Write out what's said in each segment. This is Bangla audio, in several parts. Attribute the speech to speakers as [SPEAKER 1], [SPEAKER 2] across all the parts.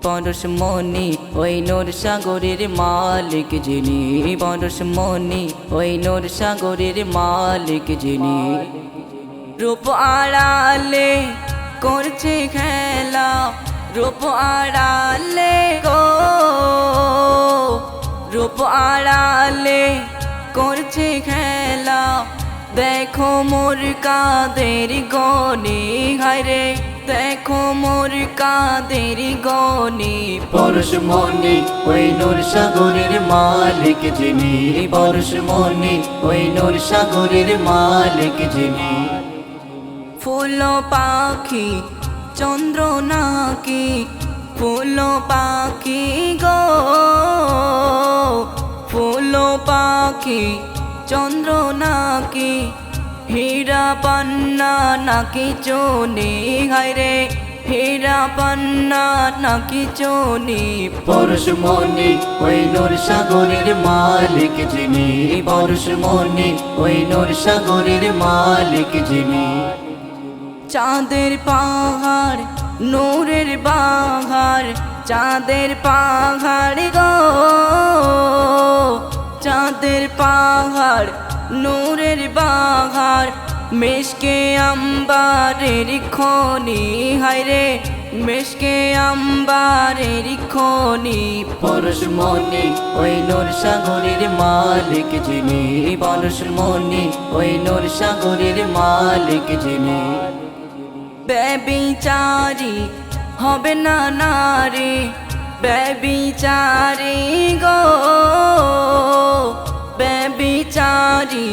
[SPEAKER 1] পরশমণি ওই নূর সাগরের মালিক যিনি, পরশমণি ওই নূর সাগরের মালিক যিনি। রূপ আড়ালে করছে খেলা, রূপ আড়ালে গো, রূপ আড়ালে করছে খেলা। দেখো মোর কাদের গনি, হায়রে দেখো মোর কাদের গনি। পরশমণি ওই নূর সাগরের মালিক যিনি, পরশমণি ওই নূর সাগরের মালিক যিনি। ফুল পাখি চন্দ্র নাকি, ফুল পাখি গো, ফুল পাখি চন্দ্র নাকি। হীরা পান্না নাকি চুনি, হায়রে হীরা পান্না নাকি চুনি। পরশমণি ওই নূর সাগরের মালিক যিনি, পরশমণি ওই নূর সাগরের মালিক যিনি। চাঁদের পাহাড় নূরের বাহার, চাঁদের পাহাড় গো, চাঁদের পাহাড় নূরের বাহার। মেশকে আম্বারের খনি, হায়রে মেশকে আম্বারের খনি। পরশমণি ওই নূর সাগরের মালিক যিনি, পরশমণি ওই নূর সাগরের মালিক যিনি। ব্যভিচারী হবে না নারী, ব্যভিচারী গো, ব্যভিচারী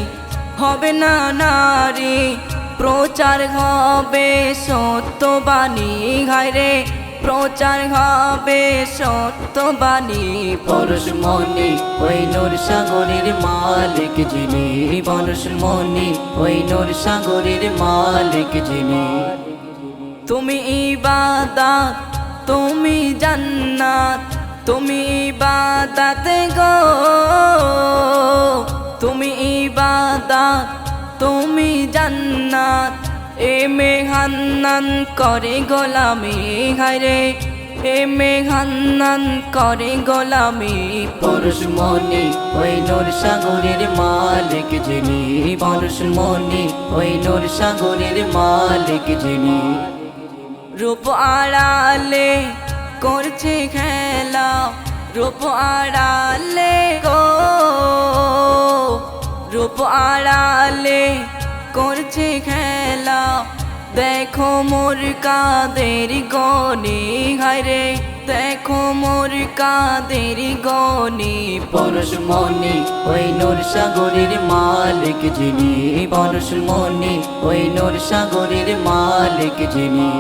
[SPEAKER 1] হবে না নারী। প্রচার হবে সত্যবাণী, হায়রে প্রচার হবে সত্যবাণী। পরশমণি ওই নূর সাগরের মালিক যিনি, পরশমণি ওই নূর সাগরের মালিক যিনি। তুমি ইবাদত তুমি জান্নাত, তুমি ইবাদত গো, তুমি ইবাদত তুমি জান্নাত। এ মেহান্নান করে গোলামি, হায়রে এ মেহান্নান করে গোলামি। পরশমণি ওই নূর সাগরের মালিক যিনি, পরশমণি ওই নূর সাগরের মালিক যিনি। রূপ আড়ালে করছে খেলা, রূপ আড়ালে গো, রূপ আড়ালে করছে খেলা। দেখো মোর কাদের গনি, হায়রে দেখো মোর কাদের গনি। পরশমণি ওই নূর সাগরের মালিক যিনি, পরশমণি ওই নূর সাগরের মালিক যিনি।